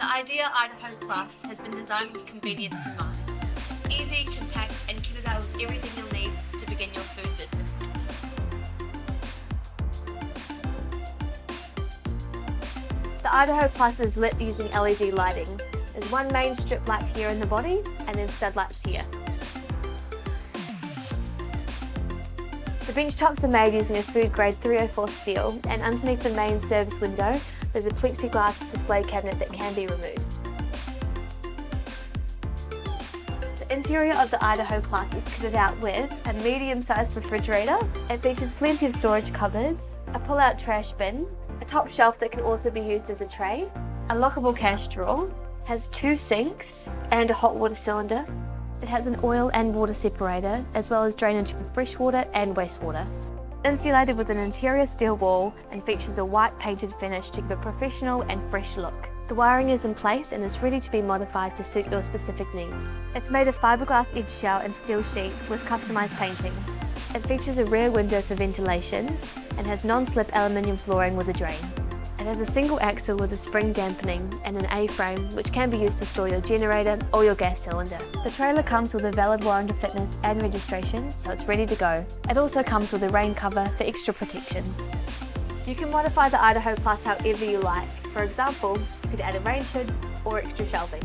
The Idiya Idaho Plus has been designed with convenience in mind. It's easy, compact, and kitted out with everything you'll need to begin your food business. The Idaho Plus is lit using LED lighting. There's one main strip light here in the body, and then stud lights here. The bench tops are made using a food grade 304 steel, and underneath the main service window there's a plexiglass display cabinet that can be removed. The interior of the Idaho Plus is kitted out with a medium-sized refrigerator. It features plenty of storage cupboards, a pull-out trash bin, a top shelf that can also be used as a tray, a lockable cash drawer, has 2 sinks and a hot water cylinder. It has an oil and water separator, as well as drainage for freshwater and wastewater. Insulated with an interior steel wall and features a white painted finish to give a professional and fresh look. The wiring is in place and is ready to be modified to suit your specific needs. It's made of fiberglass edge shell and steel sheet with customised painting. It features a rear window for ventilation and has non-slip aluminium flooring with a drain. It has a single axle with a spring dampening and an A-frame which can be used to store your generator or your gas cylinder. The trailer comes with a valid warrant of fitness and registration, so it's ready to go. It also comes with a rain cover for extra protection. You can modify the Idaho Plus however you like. For example, you could add a rain shed or extra shelving.